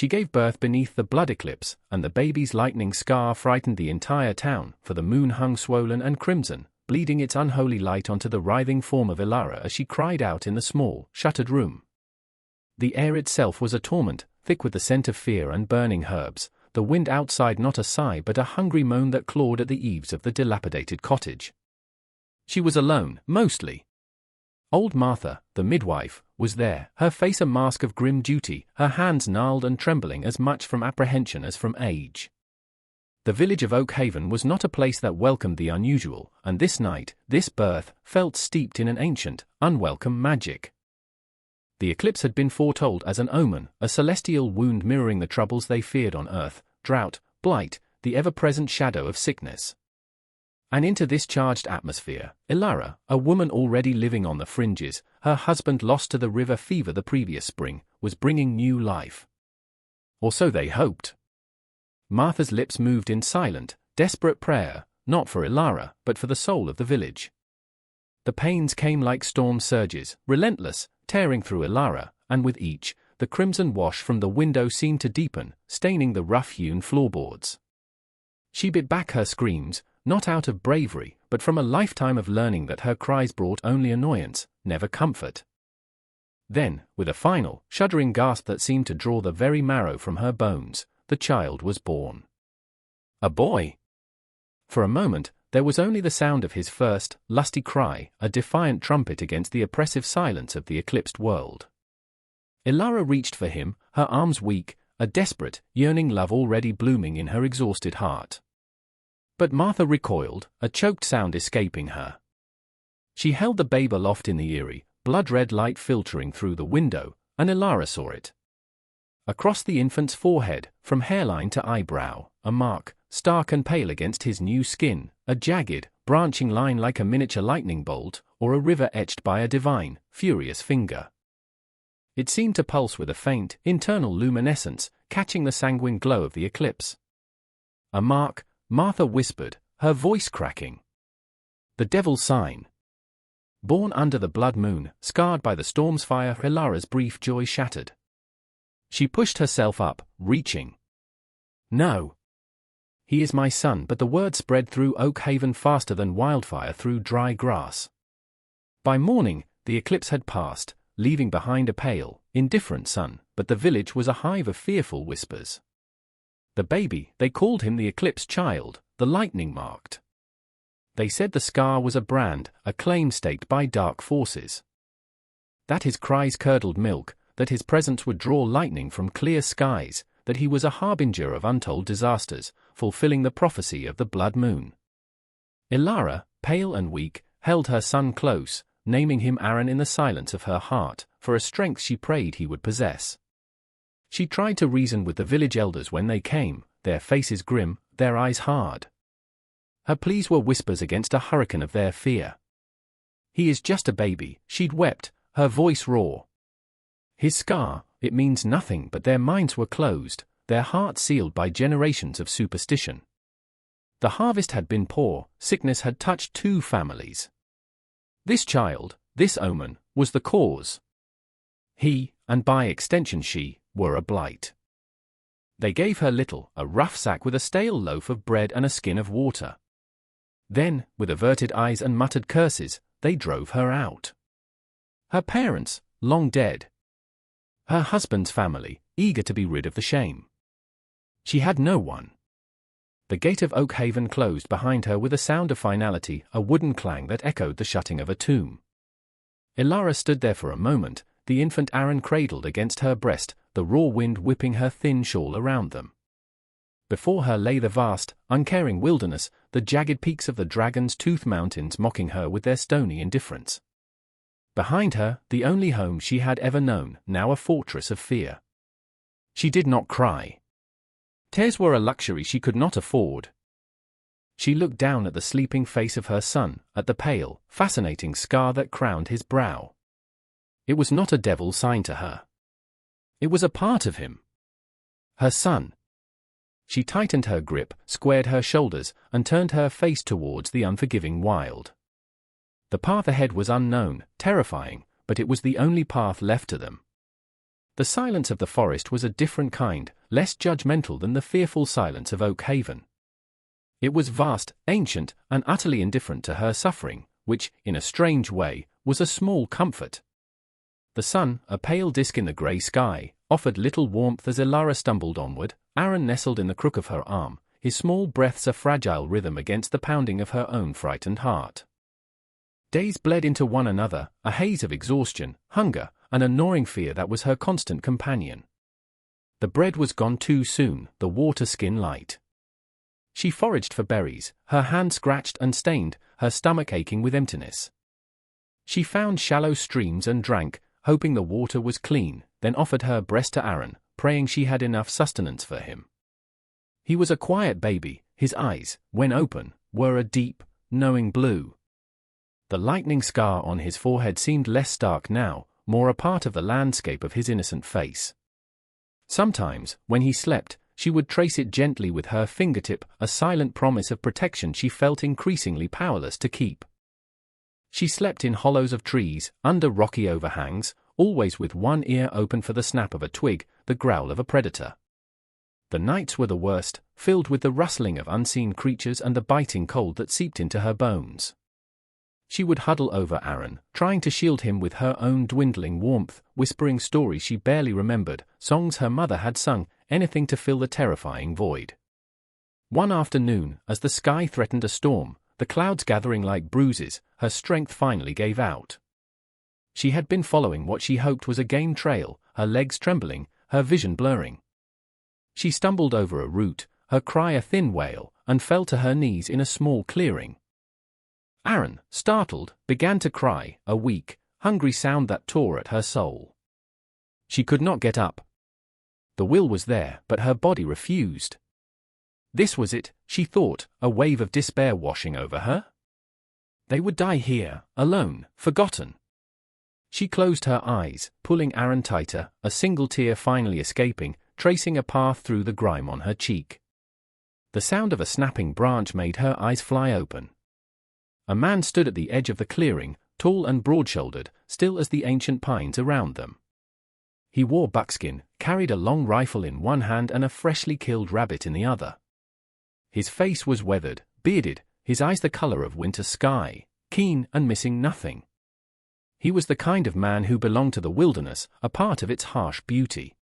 She gave birth beneath the blood eclipse, and the baby's lightning scar frightened the entire town, for the moon hung swollen and crimson, bleeding its unholy light onto the writhing form of Ilara as she cried out in the small, shuttered room. The air itself was a torment, thick with the scent of fear and burning herbs, the wind outside not a sigh but a hungry moan that clawed at the eaves of the dilapidated cottage. She was alone, mostly. Old Martha, the midwife, was there, her face a mask of grim duty, her hands gnarled and trembling as much from apprehension as from age. The village of Oak Haven was not a place that welcomed the unusual, and this night, this birth, felt steeped in an ancient, unwelcome magic. The eclipse had been foretold as an omen, a celestial wound mirroring the troubles they feared on earth, drought, blight, the ever-present shadow of sickness. And into this charged atmosphere, Ilara, a woman already living on the fringes, her husband lost to the river fever the previous spring, was bringing new life. Or so they hoped. Martha's lips moved in silent, desperate prayer, not for Ilara, but for the soul of the village. The pains came like storm surges, relentless, tearing through Ilara, and with each, the crimson wash from the window seemed to deepen, staining the rough-hewn floorboards. She bit back her screams, not out of bravery, but from a lifetime of learning that her cries brought only annoyance, never comfort. Then, with a final, shuddering gasp that seemed to draw the very marrow from her bones, the child was born. A boy! For a moment, there was only the sound of his first, lusty cry, a defiant trumpet against the oppressive silence of the eclipsed world. Ilara reached for him, her arms weak, a desperate, yearning love already blooming in her exhausted heart. But Martha recoiled, a choked sound escaping her. She held the babe aloft in the eerie, blood-red light filtering through the window, and Ilara saw it. Across the infant's forehead, from hairline to eyebrow, a mark, stark and pale against his new skin, a jagged, branching line like a miniature lightning bolt, or a river etched by a divine, furious finger. It seemed to pulse with a faint, internal luminescence, catching the sanguine glow of the eclipse. A mark, Martha whispered, her voice cracking. The devil's sign. Born under the blood moon, scarred by the storm's fire, Ilara's brief joy shattered. She pushed herself up, reaching. No. He is my son, but the word spread through Oak Haven faster than wildfire through dry grass. By morning, the eclipse had passed, leaving behind a pale, indifferent sun, but the village was a hive of fearful whispers. The baby, they called him the eclipse child, the lightning-marked. They said the scar was a brand, a claim staked by dark forces. That his cries curdled milk, that his presence would draw lightning from clear skies, that he was a harbinger of untold disasters, fulfilling the prophecy of the blood moon. Ilara, pale and weak, held her son close, naming him Aaron in the silence of her heart, for a strength she prayed he would possess. She tried to reason with the village elders when they came, their faces grim, their eyes hard. Her pleas were whispers against a hurricane of their fear. He is just a baby, she'd wept, her voice raw. His scar, it means nothing, but their minds were closed, their hearts sealed by generations of superstition. The harvest had been poor, sickness had touched 2 families. This child, this omen, was the cause. He, and by extension she, were a blight. They gave her little, a rough sack with a stale loaf of bread and a skin of water. Then, with averted eyes and muttered curses, they drove her out. Her parents, long dead. Her husband's family, eager to be rid of the shame. She had no one. The gate of Oak Haven closed behind her with a sound of finality, a wooden clang that echoed the shutting of a tomb. Ilara stood there for a moment, the infant Aaron cradled against her breast, the raw wind whipping her thin shawl around them. Before her lay the vast, uncaring wilderness, the jagged peaks of the Dragon's Tooth Mountains mocking her with their stony indifference. Behind her, the only home she had ever known, now a fortress of fear. She did not cry. Tears were a luxury she could not afford. She looked down at the sleeping face of her son, at the pale, fascinating scar that crowned his brow. It was not a devil's sign to her. It was a part of him. Her son. She tightened her grip, squared her shoulders, and turned her face towards the unforgiving wild. The path ahead was unknown, terrifying, but it was the only path left to them. The silence of the forest was a different kind, less judgmental than the fearful silence of Oak Haven. It was vast, ancient, and utterly indifferent to her suffering, which, in a strange way, was a small comfort. The sun, a pale disk in the grey sky, offered little warmth as Elara stumbled onward, Aaron nestled in the crook of her arm, his small breaths a fragile rhythm against the pounding of her own frightened heart. Days bled into one another, a haze of exhaustion, hunger, and a gnawing fear that was her constant companion. The bread was gone too soon, the water skin light. She foraged for berries, her hand scratched and stained, her stomach aching with emptiness. She found shallow streams and drank, hoping the water was clean, then offered her breast to Aaron, praying she had enough sustenance for him. He was a quiet baby, his eyes, when open, were a deep, knowing blue. The lightning scar on his forehead seemed less stark now, more a part of the landscape of his innocent face. Sometimes, when he slept, she would trace it gently with her fingertip, a silent promise of protection she felt increasingly powerless to keep. She slept in hollows of trees, under rocky overhangs, always with one ear open for the snap of a twig, the growl of a predator. The nights were the worst, filled with the rustling of unseen creatures and the biting cold that seeped into her bones. She would huddle over Aaron, trying to shield him with her own dwindling warmth, whispering stories she barely remembered, songs her mother had sung, anything to fill the terrifying void. One afternoon, as the sky threatened a storm, the clouds gathering like bruises, her strength finally gave out. She had been following what she hoped was a game trail, her legs trembling, her vision blurring. She stumbled over a root, her cry a thin wail, and fell to her knees in a small clearing. Aaron, startled, began to cry, a weak, hungry sound that tore at her soul. She could not get up. The will was there, but her body refused. This was it, she thought, a wave of despair washing over her. They would die here, alone, forgotten. She closed her eyes, pulling Aaron tighter, a single tear finally escaping, tracing a path through the grime on her cheek. The sound of a snapping branch made her eyes fly open. A man stood at the edge of the clearing, tall and broad-shouldered, still as the ancient pines around them. He wore buckskin, carried a long rifle in one hand and a freshly killed rabbit in the other. His face was weathered, bearded, his eyes the color of winter sky, keen and missing nothing. He was the kind of man who belonged to the wilderness, a part of its harsh beauty.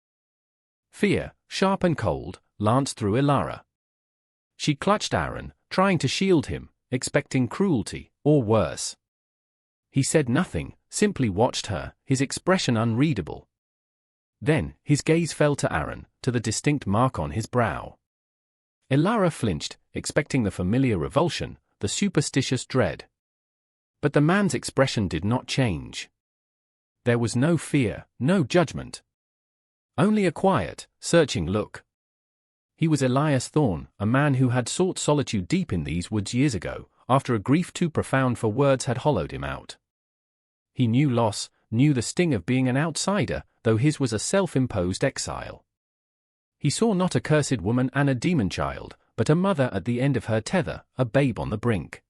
Fear, sharp and cold, lanced through Elara. She clutched Aaron, trying to shield him, expecting cruelty, or worse. He said nothing, simply watched her, his expression unreadable. Then, his gaze fell to Aaron, to the distinct mark on his brow. Elara flinched, expecting the familiar revulsion, the superstitious dread. But the man's expression did not change. There was no fear, no judgment. Only a quiet, searching look. He was Elias Thorne, a man who had sought solitude deep in these woods years ago, after a grief too profound for words had hollowed him out. He knew loss, knew the sting of being an outsider, though his was a self-imposed exile. He saw not a cursed woman and a demon child, but a mother at the end of her tether, a babe on the brink.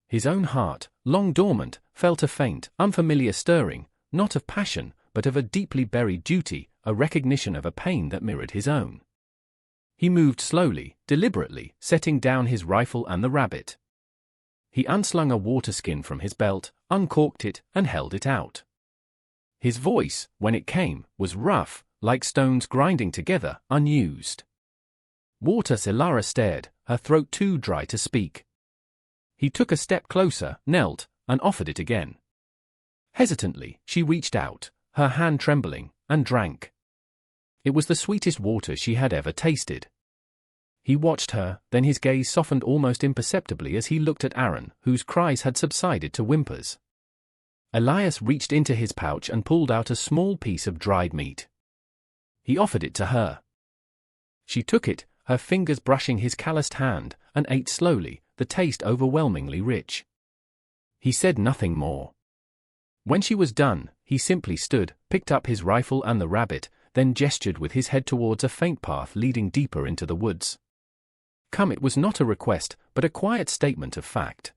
His own heart, long dormant, felt a faint, unfamiliar stirring, not of passion, but of a deeply buried duty, a recognition of a pain that mirrored his own. He moved slowly, deliberately, setting down his rifle and the rabbit. He unslung a water skin from his belt, uncorked it, and held it out. His voice, when it came, was rough, like stones grinding together, unused. Water. Elara stared, her throat too dry to speak. He took a step closer, knelt, and offered it again. Hesitantly, she reached out, her hand trembling, and drank. It was the sweetest water she had ever tasted. He watched her, then his gaze softened almost imperceptibly as he looked at Aaron, whose cries had subsided to whimpers. Elias reached into his pouch and pulled out a small piece of dried meat. He offered it to her. She took it, her fingers brushing his calloused hand, and ate slowly, the taste overwhelmingly rich. He said nothing more. When she was done, he simply stood, picked up his rifle and the rabbit, then gestured with his head towards a faint path leading deeper into the woods. Come. It was not a request, but a quiet statement of fact.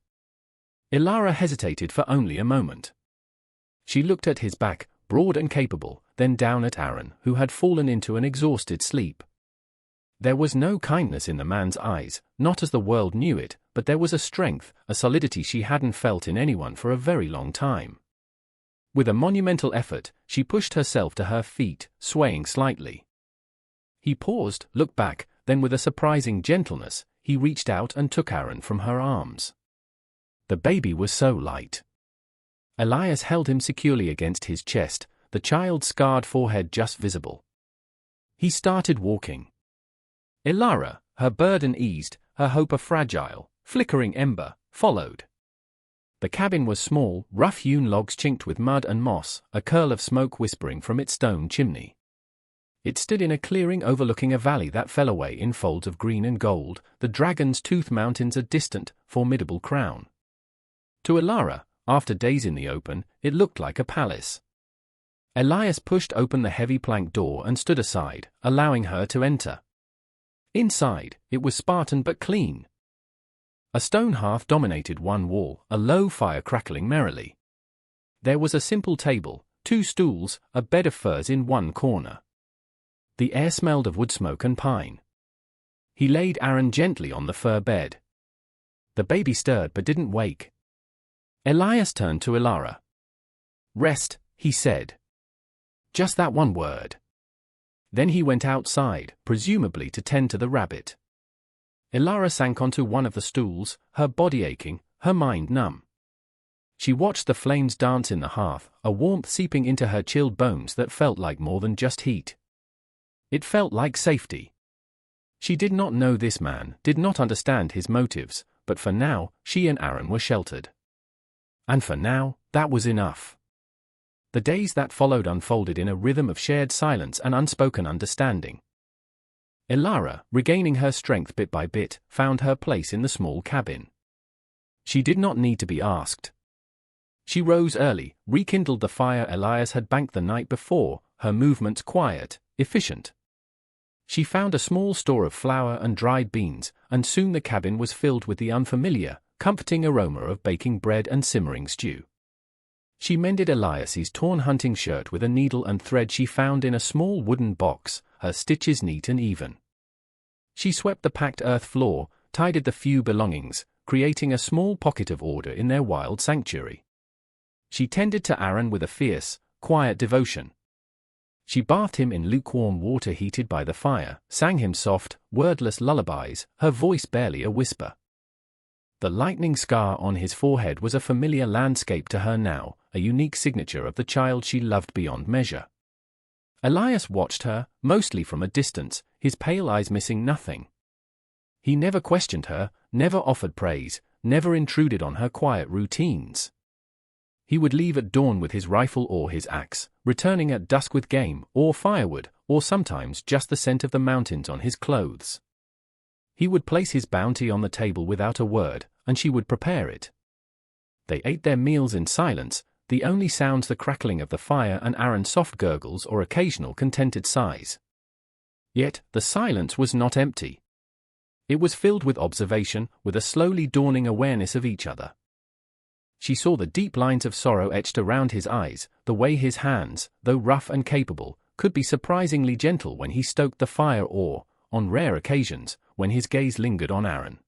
Elara hesitated for only a moment. She looked at his back, broad and capable, then down at Aaron, who had fallen into an exhausted sleep. There was no kindness in the man's eyes, not as the world knew it, but there was a strength, a solidity she hadn't felt in anyone for a very long time. With a monumental effort, she pushed herself to her feet, swaying slightly. He paused, looked back, then with a surprising gentleness, he reached out and took Aaron from her arms. The baby was so light. Elias held him securely against his chest, the child's scarred forehead just visible. He started walking. Elara, her burden eased, her hope a fragile, flickering ember, followed. The cabin was small, rough-hewn logs chinked with mud and moss, a curl of smoke whispering from its stone chimney. It stood in a clearing overlooking a valley that fell away in folds of green and gold, the Dragon's Tooth Mountains a distant, formidable crown. To Elara, after days in the open, it looked like a palace. Elias pushed open the heavy plank door and stood aside, allowing her to enter. Inside, it was Spartan but clean. A stone hearth dominated one wall, a low fire crackling merrily. There was a simple table, 2 stools, a bed of furs in one corner. The air smelled of wood smoke and pine. He laid Aaron gently on the fur bed. The baby stirred but didn't wake. Elias turned to Elara. "Rest," he said. Just that one word. Then he went outside, presumably to tend to the rabbit. Elara sank onto one of the stools, her body aching, her mind numb. She watched the flames dance in the hearth, a warmth seeping into her chilled bones that felt like more than just heat. It felt like safety. She did not know this man, did not understand his motives, but for now, she and Aaron were sheltered. And for now, that was enough. The days that followed unfolded in a rhythm of shared silence and unspoken understanding. Elara, regaining her strength bit by bit, found her place in the small cabin. She did not need to be asked. She rose early, rekindled the fire Elias had banked the night before, her movements quiet, efficient. She found a small store of flour and dried beans, and soon the cabin was filled with the unfamiliar, comforting aroma of baking bread and simmering stew. She mended Elias's torn hunting shirt with a needle and thread she found in a small wooden box, her stitches neat and even. She swept the packed earth floor, tidied the few belongings, creating a small pocket of order in their wild sanctuary. She tended to Aaron with a fierce, quiet devotion. She bathed him in lukewarm water heated by the fire, sang him soft, wordless lullabies, her voice barely a whisper. The lightning scar on his forehead was a familiar landscape to her now, a unique signature of the child she loved beyond measure. Elias watched her, mostly from a distance, his pale eyes missing nothing. He never questioned her, never offered praise, never intruded on her quiet routines. He would leave at dawn with his rifle or his axe, returning at dusk with game, or firewood, or sometimes just the scent of the mountains on his clothes. He would place his bounty on the table without a word, and she would prepare it. They ate their meals in silence, the only sounds the crackling of the fire and Aaron's soft gurgles or occasional contented sighs. Yet, the silence was not empty. It was filled with observation, with a slowly dawning awareness of each other. She saw the deep lines of sorrow etched around his eyes, the way his hands, though rough and capable, could be surprisingly gentle when he stoked the fire or, on rare occasions, when his gaze lingered on Aaron.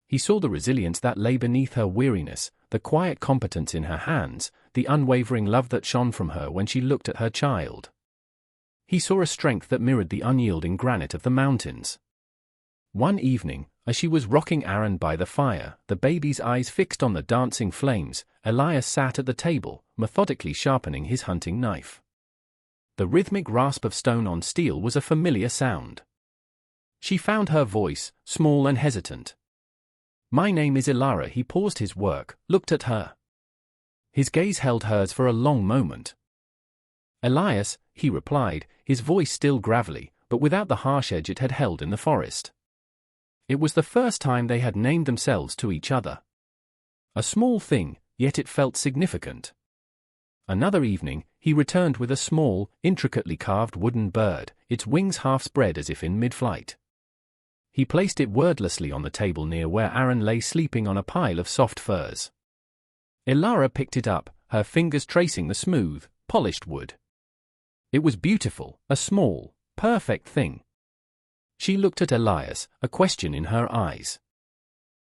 He saw the resilience that lay beneath her weariness, the quiet competence in her hands, the unwavering love that shone from her when she looked at her child. He saw a strength that mirrored the unyielding granite of the mountains. One evening, as she was rocking Aaron by the fire, the baby's eyes fixed on the dancing flames, Elias sat at the table, methodically sharpening his hunting knife. The rhythmic rasp of stone on steel was a familiar sound. She found her voice, small and hesitant. "My name is Elara." He paused his work, looked at her. His gaze held hers for a long moment. "Elias," he replied, his voice still gravelly, but without the harsh edge it had held in the forest. It was the first time they had named themselves to each other. A small thing, yet it felt significant. Another evening, he returned with a small, intricately carved wooden bird, its wings half spread as if in mid-flight. He placed it wordlessly on the table near where Aaron lay sleeping on a pile of soft furs. Elara picked it up, her fingers tracing the smooth, polished wood. It was beautiful, a small, perfect thing. She looked at Elias, a question in her eyes.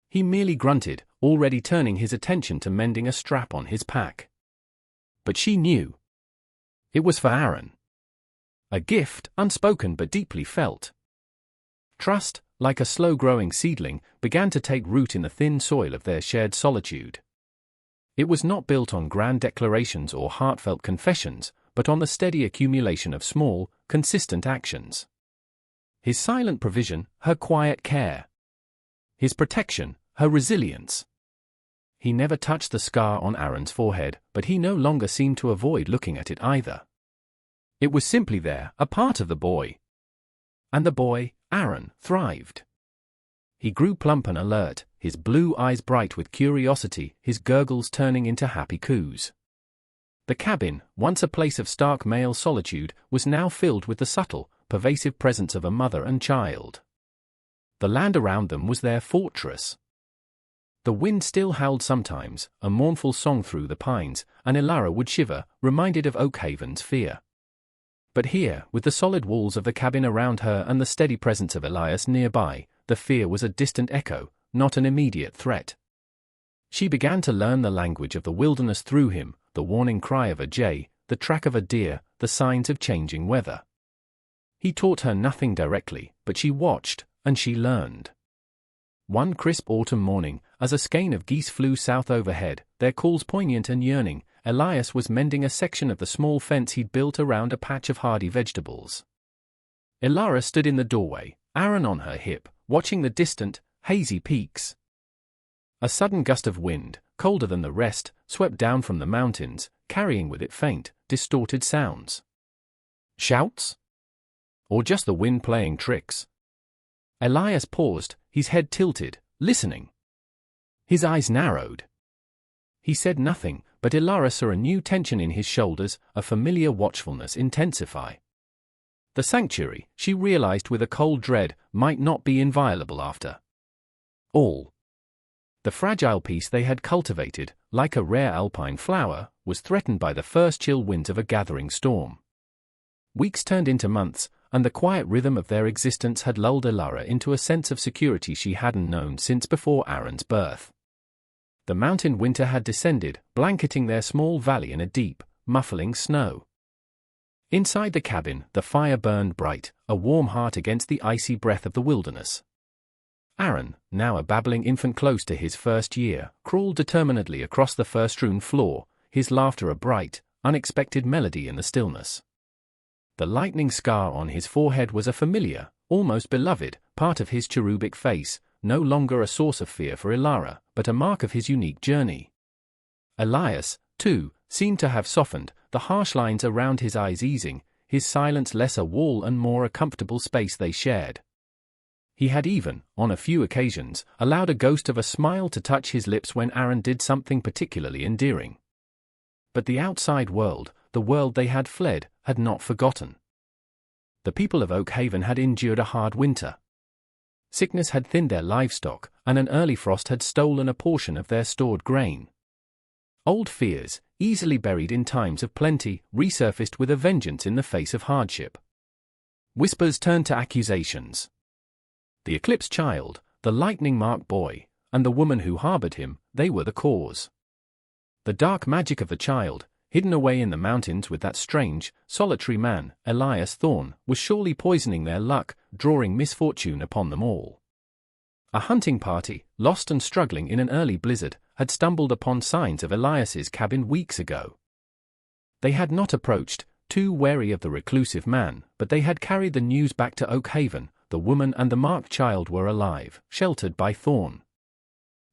He merely grunted, already turning his attention to mending a strap on his pack. But she knew. It was for Aaron. A gift, unspoken but deeply felt. Trust, like a slow-growing seedling, began to take root in the thin soil of their shared solitude. It was not built on grand declarations or heartfelt confessions, but on the steady accumulation of small, consistent actions. His silent provision, her quiet care. His protection, her resilience. He never touched the scar on Aaron's forehead, but he no longer seemed to avoid looking at it either. It was simply there, a part of the boy. And the boy, Aaron, thrived. He grew plump and alert, his blue eyes bright with curiosity, his gurgles turning into happy coos. The cabin, once a place of stark male solitude, was now filled with the subtle, pervasive presence of a mother and child. The land around them was their fortress. The wind still howled sometimes, a mournful song through the pines, and Elara would shiver, reminded of Oakhaven's fear. But here, with the solid walls of the cabin around her and the steady presence of Elias nearby, the fear was a distant echo, not an immediate threat. She began to learn the language of the wilderness through him, the warning cry of a jay, the track of a deer, the signs of changing weather. He taught her nothing directly, but she watched, and she learned. One crisp autumn morning, as a skein of geese flew south overhead, their calls poignant and yearning, Elias was mending a section of the small fence he'd built around a patch of hardy vegetables. Elara stood in the doorway, Aaron on her hip, watching the distant, hazy peaks. A sudden gust of wind, colder than the rest, swept down from the mountains, carrying with it faint, distorted sounds. Shouts? Or just the wind playing tricks? Elias paused, his head tilted, listening. His eyes narrowed. He said nothing, but Elara saw a new tension in his shoulders, a familiar watchfulness intensify. The sanctuary, she realized with a cold dread, might not be inviolable after all. The fragile peace they had cultivated, like a rare alpine flower, was threatened by the first chill winds of a gathering storm. Weeks turned into months, and the quiet rhythm of their existence had lulled Elara into a sense of security she hadn't known since before Aaron's birth. The mountain winter had descended, blanketing their small valley in a deep, muffling snow. Inside the cabin, the fire burned bright, a warm heart against the icy breath of the wilderness. Aaron, now a babbling infant close to his first year, crawled determinedly across the fur-strewn floor, his laughter a bright, unexpected melody in the stillness. The lightning scar on his forehead was a familiar, almost beloved, part of his cherubic face, no longer a source of fear for Elara, but a mark of his unique journey. Elias, too, seemed to have softened, the harsh lines around his eyes easing, his silence less a wall and more a comfortable space they shared. He had even, on a few occasions, allowed a ghost of a smile to touch his lips when Aaron did something particularly endearing. But the outside world, the world they had fled, had not forgotten. The people of Oakhaven had endured a hard winter. Sickness had thinned their livestock, and an early frost had stolen a portion of their stored grain. Old fears, easily buried in times of plenty, resurfaced with a vengeance in the face of hardship. Whispers turned to accusations. The Eclipse child, the lightning-marked boy, and the woman who harbored him, they were the cause. The dark magic of the child, hidden away in the mountains with that strange, solitary man, Elias Thorne, was surely poisoning their luck, drawing misfortune upon them all. A hunting party, lost and struggling in an early blizzard, had stumbled upon signs of Elias's cabin weeks ago. They had not approached, too wary of the reclusive man, but they had carried the news back to Oakhaven. The woman and the marked child were alive, sheltered by Thorne.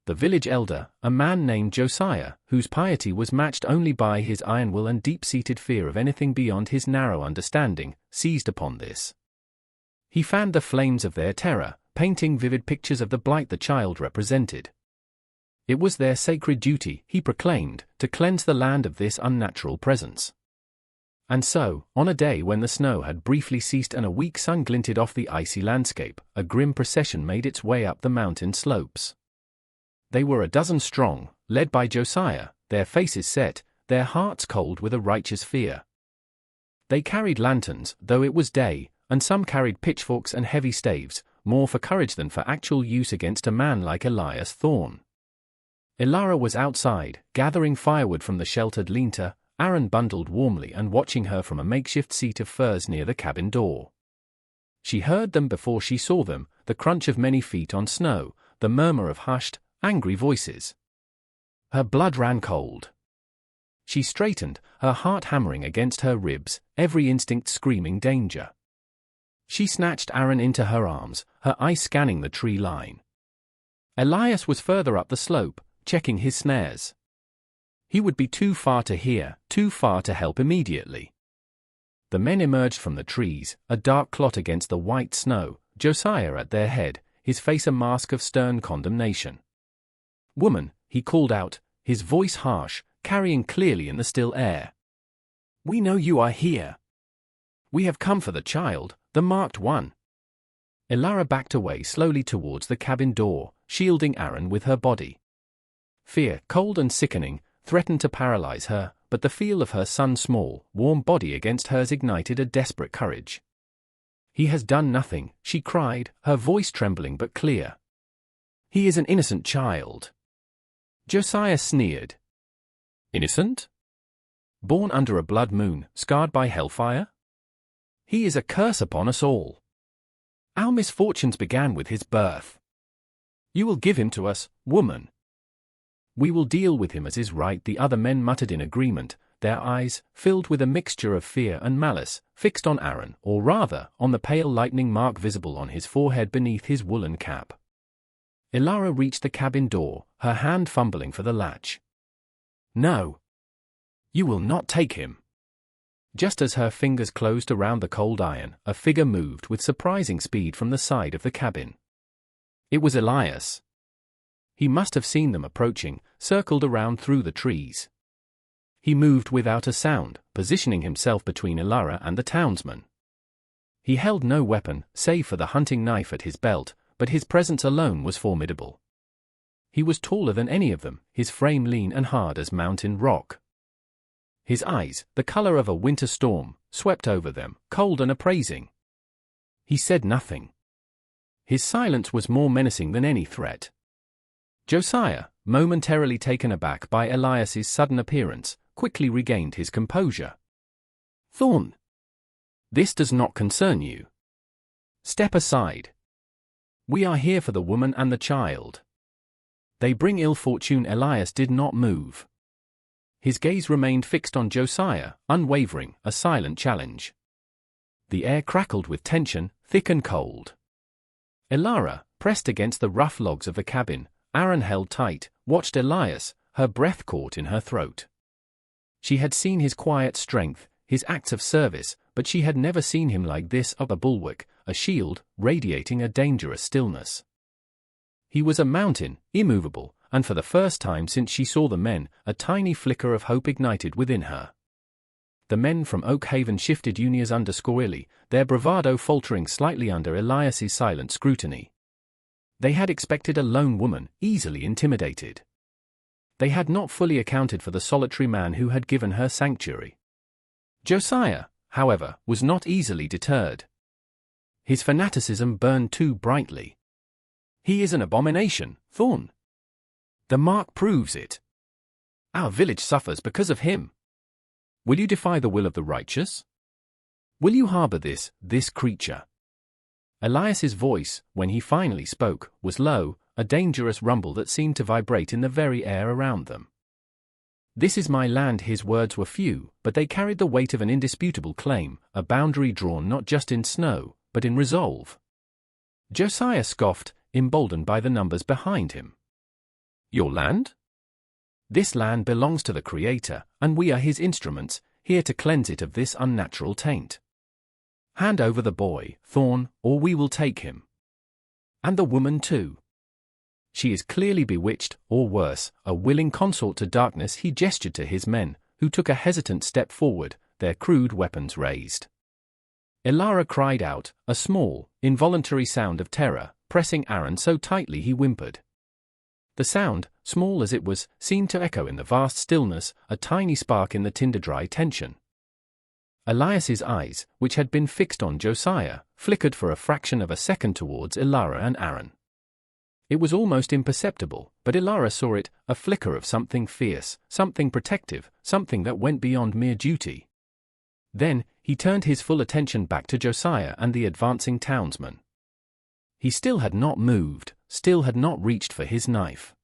The village elder, a man named Josiah, whose piety was matched only by his iron will and deep-seated fear of anything beyond his narrow understanding, seized upon this. He fanned the flames of their terror, painting vivid pictures of the blight the child represented. It was their sacred duty, he proclaimed, to cleanse the land of this unnatural presence. And so, on a day when the snow had briefly ceased and a weak sun glinted off the icy landscape, a grim procession made its way up the mountain slopes. They were a dozen strong, led by Josiah, their faces set, their hearts cold with a righteous fear. They carried lanterns, though it was day, and some carried pitchforks and heavy staves, more for courage than for actual use against a man like Elias Thorne. Elara was outside, gathering firewood from the sheltered lean-to, Aaron bundled warmly and watching her from a makeshift seat of furs near the cabin door. She heard them before she saw them, the crunch of many feet on snow, the murmur of hushed, angry voices. Her blood ran cold. She straightened, her heart hammering against her ribs, every instinct screaming danger. She snatched Aaron into her arms, her eyes scanning the tree line. Elias was further up the slope, checking his snares. He would be too far to hear, too far to help immediately. The men emerged from the trees, a dark clot against the white snow, Josiah at their head, his face a mask of stern condemnation. "Woman," he called out, his voice harsh, carrying clearly in the still air. "We know you are here. We have come for the child, the marked one." Elara backed away slowly towards the cabin door, shielding Aaron with her body. Fear, cold and sickening, threatened to paralyze her, but the feel of her son's small, warm body against hers ignited a desperate courage. "He has done nothing," she cried, her voice trembling but clear. "He is an innocent child." Josiah sneered. "Innocent? Born under a blood moon, scarred by hellfire? He is a curse upon us all. Our misfortunes began with his birth. You will give him to us, woman." "We will deal with him as is right," the other men muttered in agreement, their eyes, filled with a mixture of fear and malice, fixed on Aaron, or rather, on the pale lightning mark visible on his forehead beneath his woolen cap. Elara reached the cabin door, her hand fumbling for the latch. "No. You will not take him." Just as her fingers closed around the cold iron, a figure moved with surprising speed from the side of the cabin. It was Elias. He must have seen them approaching, circled around through the trees. He moved without a sound, positioning himself between Elara and the townsman. He held no weapon, save for the hunting knife at his belt, but his presence alone was formidable. He was taller than any of them, his frame lean and hard as mountain rock. His eyes, the color of a winter storm, swept over them, cold and appraising. He said nothing. His silence was more menacing than any threat. Josiah, momentarily taken aback by Elias's sudden appearance, quickly regained his composure. "Thorne, this does not concern you. Step aside. We are here for the woman and the child. They bring ill fortune." Elias did not move. His gaze remained fixed on Josiah, unwavering, a silent challenge. The air crackled with tension, thick and cold. Elara, pressed against the rough logs of the cabin, Aaron held tight, watched Elias, her breath caught in her throat. She had seen his quiet strength, his acts of service, but she had never seen him like this, a bulwark, a shield, radiating a dangerous stillness. He was a mountain, immovable, and for the first time since she saw the men, a tiny flicker of hope ignited within her. The men from Oak Haven shifted unions underscorely, their bravado faltering slightly under Elias's silent scrutiny. They had expected a lone woman, easily intimidated. They had not fully accounted for the solitary man who had given her sanctuary. Josiah, however, was not easily deterred. His fanaticism burned too brightly. "He is an abomination, Thorne. The mark proves it. Our village suffers because of him. Will you defy the will of the righteous? Will you harbor this creature?" Elias's voice, when he finally spoke, was low, a dangerous rumble that seemed to vibrate in the very air around them. "This is my land." His words were few, but they carried the weight of an indisputable claim, a boundary drawn not just in snow, but in resolve. Josiah scoffed, emboldened by the numbers behind him. "Your land? This land belongs to the Creator, and we are his instruments, here to cleanse it of this unnatural taint. Hand over the boy, Thorne, or we will take him. And the woman too. She is clearly bewitched, or worse, a willing consort to darkness." He gestured to his men, who took a hesitant step forward, their crude weapons raised. Elara cried out, a small, involuntary sound of terror, pressing Aaron so tightly he whimpered. The sound, small as it was, seemed to echo in the vast stillness, a tiny spark in the tinder-dry tension. Elias's eyes, which had been fixed on Josiah, flickered for a fraction of a second towards Ilara and Aaron. It was almost imperceptible, but Ilara saw it, a flicker of something fierce, something protective, something that went beyond mere duty. Then, he turned his full attention back to Josiah and the advancing townsman. He still had not moved, still had not reached for his knife.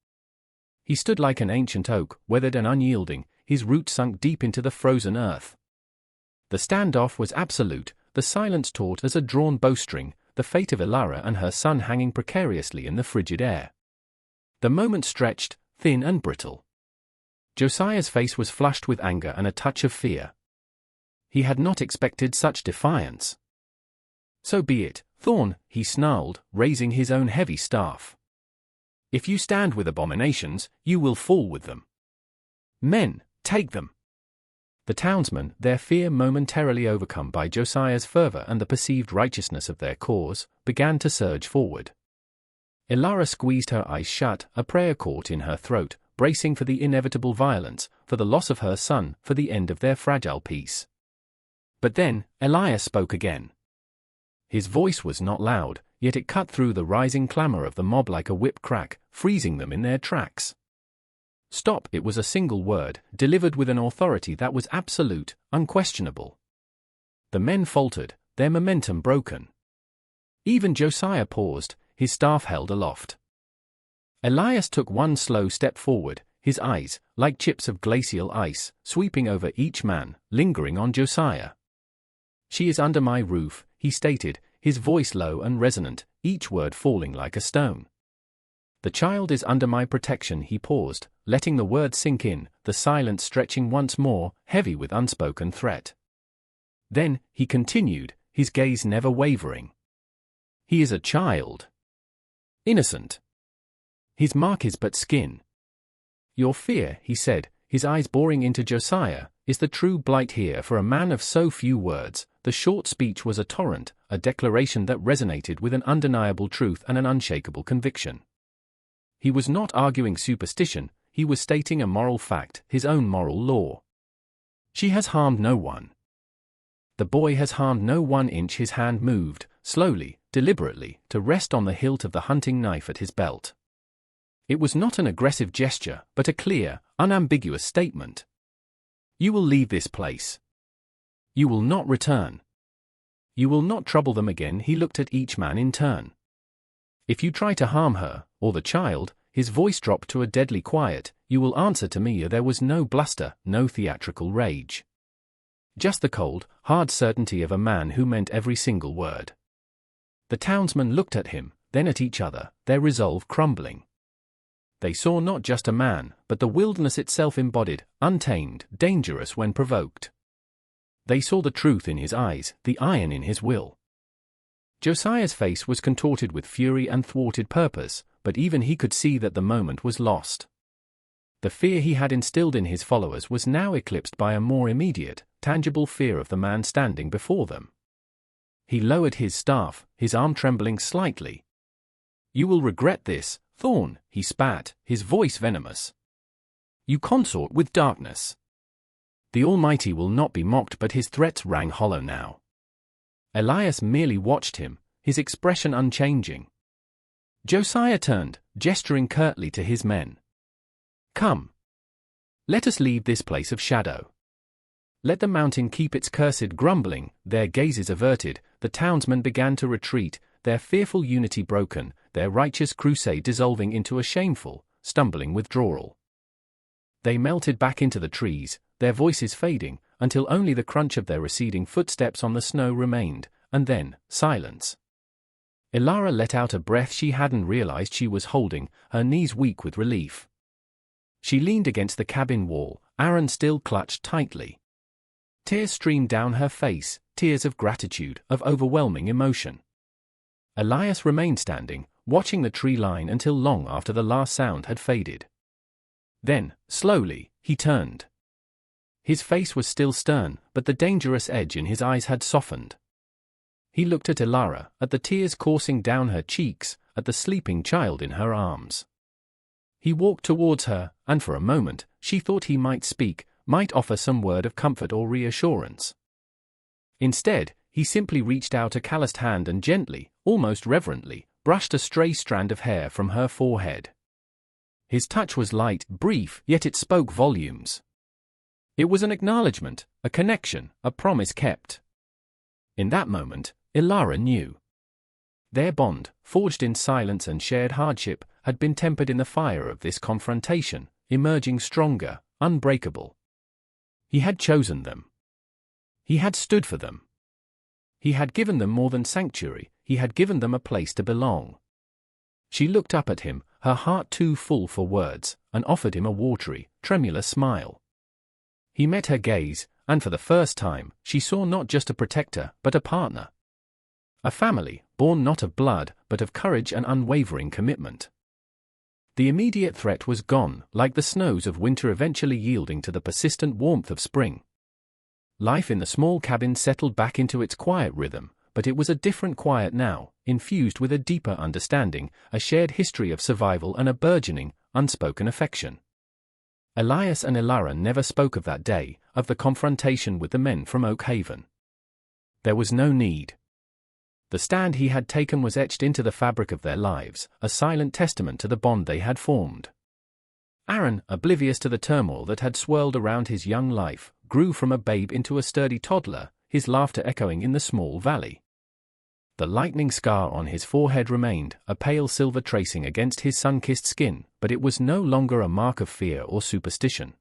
He stood like an ancient oak, weathered and unyielding, his roots sunk deep into the frozen earth. The standoff was absolute, the silence taut as a drawn bowstring, the fate of Ilara and her son hanging precariously in the frigid air. The moment stretched, thin and brittle. Josiah's face was flushed with anger and a touch of fear. He had not expected such defiance. "So be it, Thorn," he snarled, raising his own heavy staff. "If you stand with abominations, you will fall with them. Men, take them." The townsmen, their fear momentarily overcome by Josiah's fervor and the perceived righteousness of their cause, began to surge forward. Ilara squeezed her eyes shut, a prayer caught in her throat, bracing for the inevitable violence, for the loss of her son, for the end of their fragile peace. But then, Elias spoke again. His voice was not loud, yet it cut through the rising clamor of the mob like a whip crack, freezing them in their tracks. "Stop!" It was a single word, delivered with an authority that was absolute, unquestionable. The men faltered, their momentum broken. Even Josiah paused, his staff held aloft. Elias took one slow step forward, his eyes, like chips of glacial ice, sweeping over each man, lingering on Josiah. "She is under my roof," he stated, his voice low and resonant, each word falling like a stone. "The child is under my protection." He paused, letting the words sink in, the silence stretching once more, heavy with unspoken threat. Then, he continued, his gaze never wavering. "He is a child. Innocent. His mark is but skin. Your fear," he said, his eyes boring into Josiah, "is the true blight here for a man of so few words." The short speech was a torrent, a declaration that resonated with an undeniable truth and an unshakable conviction. He was not arguing superstition, he was stating a moral fact, his own moral law. "She has harmed no one. The boy has harmed no one." His hand moved, slowly, deliberately, to rest on the hilt of the hunting knife at his belt. It was not an aggressive gesture, but a clear, unambiguous statement. "You will leave this place. You will not return. You will not trouble them again." He looked at each man in turn. "If you try to harm her, or the child," his voice dropped to a deadly quiet, "you will answer to me." There was no bluster, no theatrical rage. Just the cold, hard certainty of a man who meant every single word. The townsmen looked at him, then at each other, their resolve crumbling. They saw not just a man, but the wilderness itself embodied, untamed, dangerous when provoked. They saw the truth in his eyes, the iron in his will. Josiah's face was contorted with fury and thwarted purpose, but even he could see that the moment was lost. The fear he had instilled in his followers was now eclipsed by a more immediate, tangible fear of the man standing before them. He lowered his staff, his arm trembling slightly. "You will regret this, Thorn," he spat, his voice venomous. "You consort with darkness. The Almighty will not be mocked." But his threats rang hollow now. Elias merely watched him, his expression unchanging. Josiah turned, gesturing curtly to his men. "Come. Let us leave this place of shadow. Let the mountain keep its cursed grumbling." Their gazes averted, the townsmen began to retreat, their fearful unity broken, their righteous crusade dissolving into a shameful, stumbling withdrawal. They melted back into the trees, their voices fading, until only the crunch of their receding footsteps on the snow remained, and then, silence. Ilara let out a breath she hadn't realized she was holding, her knees weak with relief. She leaned against the cabin wall, Aaron still clutched tightly. Tears streamed down her face, tears of gratitude, of overwhelming emotion. Elias remained standing, watching the tree line until long after the last sound had faded. Then, slowly, he turned. His face was still stern, but the dangerous edge in his eyes had softened. He looked at Ilara, at the tears coursing down her cheeks, at the sleeping child in her arms. He walked towards her, and for a moment, she thought he might speak, might offer some word of comfort or reassurance. Instead, he simply reached out a calloused hand and gently, almost reverently, brushed a stray strand of hair from her forehead. His touch was light, brief, yet it spoke volumes. It was an acknowledgement, a connection, a promise kept. In that moment, Ilara knew. Their bond, forged in silence and shared hardship, had been tempered in the fire of this confrontation, emerging stronger, unbreakable. He had chosen them. He had stood for them. He had given them more than sanctuary, he had given them a place to belong. She looked up at him, her heart too full for words, and offered him a watery, tremulous smile. He met her gaze, and for the first time, she saw not just a protector, but a partner. A family, born not of blood, but of courage and unwavering commitment. The immediate threat was gone, like the snows of winter eventually yielding to the persistent warmth of spring. Life in the small cabin settled back into its quiet rhythm, but it was a different quiet now, infused with a deeper understanding, a shared history of survival and a burgeoning, unspoken affection. Elias and Ilara never spoke of that day, of the confrontation with the men from Oak Haven. There was no need. The stand he had taken was etched into the fabric of their lives, a silent testament to the bond they had formed. Aaron, oblivious to the turmoil that had swirled around his young life, grew from a babe into a sturdy toddler, his laughter echoing in the small valley. The lightning scar on his forehead remained, a pale silver tracing against his sun-kissed skin, but it was no longer a mark of fear or superstition.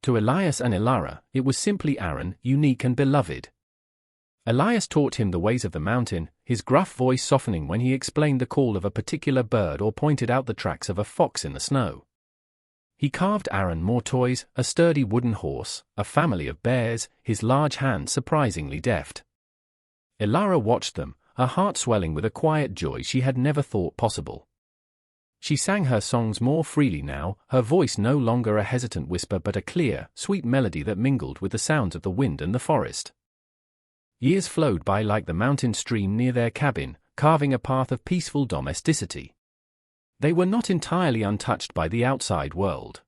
To Elias and Ilara, it was simply Aaron, unique and beloved. Elias taught him the ways of the mountain, his gruff voice softening when he explained the call of a particular bird or pointed out the tracks of a fox in the snow. He carved Aaron more toys, a sturdy wooden horse, a family of bears, his large hands surprisingly deft. Ilara watched them, her heart swelling with a quiet joy she had never thought possible. She sang her songs more freely now, her voice no longer a hesitant whisper but a clear, sweet melody that mingled with the sounds of the wind and the forest. Years flowed by like the mountain stream near their cabin, carving a path of peaceful domesticity. They were not entirely untouched by the outside world.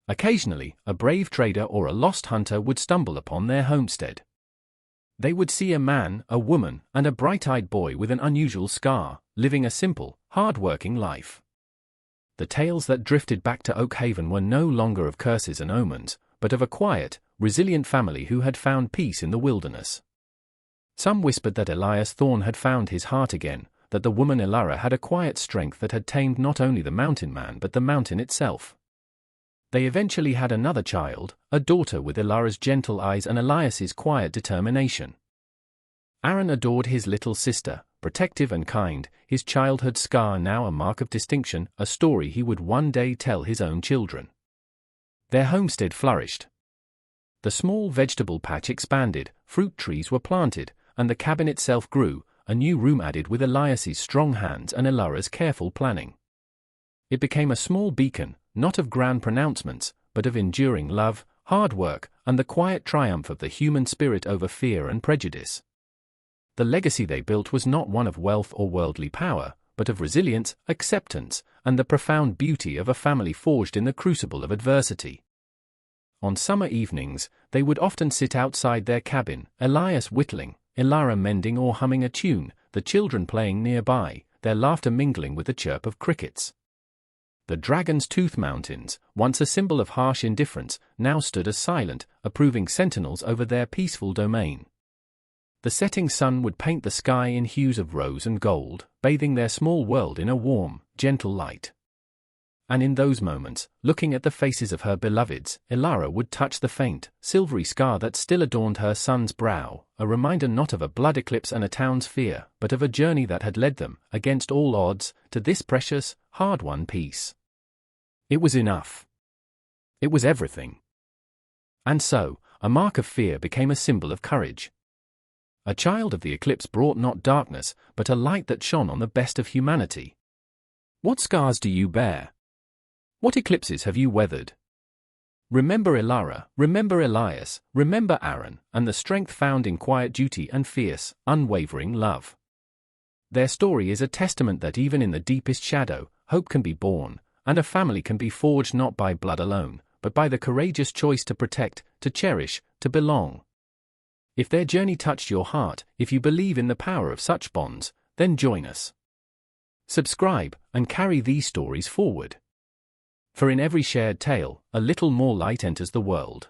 Occasionally, a brave trader or a lost hunter would stumble upon their homestead. They would see a man, a woman, and a bright-eyed boy with an unusual scar, living a simple, hard-working life. The tales that drifted back to Oak Haven were no longer of curses and omens, but of a quiet, resilient family who had found peace in the wilderness. Some whispered that Elias Thorne had found his heart again, that the woman Ilara had a quiet strength that had tamed not only the mountain man but the mountain itself. They eventually had another child, a daughter with Ilara's gentle eyes and Elias's quiet determination. Aaron adored his little sister, protective and kind, his childhood scar now a mark of distinction, a story he would one day tell his own children. Their homestead flourished. The small vegetable patch expanded, fruit trees were planted, and the cabin itself grew, a new room added with Elias's strong hands and Ilara's careful planning. It became a small beacon, not of grand pronouncements, but of enduring love, hard work, and the quiet triumph of the human spirit over fear and prejudice. The legacy they built was not one of wealth or worldly power, but of resilience, acceptance, and the profound beauty of a family forged in the crucible of adversity. On summer evenings, they would often sit outside their cabin, Elias whittling, Ilara mending or humming a tune, the children playing nearby, their laughter mingling with the chirp of crickets. The Dragon's Tooth Mountains, once a symbol of harsh indifference, now stood as silent, approving sentinels over their peaceful domain. The setting sun would paint the sky in hues of rose and gold, bathing their small world in a warm, gentle light. And in those moments, looking at the faces of her beloveds, Ilara would touch the faint, silvery scar that still adorned her son's brow, a reminder not of a blood eclipse and a town's fear, but of a journey that had led them, against all odds, to this precious, hard-won peace. It was enough. It was everything. And so, a mark of fear became a symbol of courage. A child of the eclipse brought not darkness, but a light that shone on the best of humanity. What scars do you bear? What eclipses have you weathered? Remember Ilara, remember Elias, remember Aaron, and the strength found in quiet duty and fierce, unwavering love. Their story is a testament that even in the deepest shadow, hope can be born, and a family can be forged not by blood alone, but by the courageous choice to protect, to cherish, to belong. If their journey touched your heart, if you believe in the power of such bonds, then join us. Subscribe, and carry these stories forward. For in every shared tale, a little more light enters the world.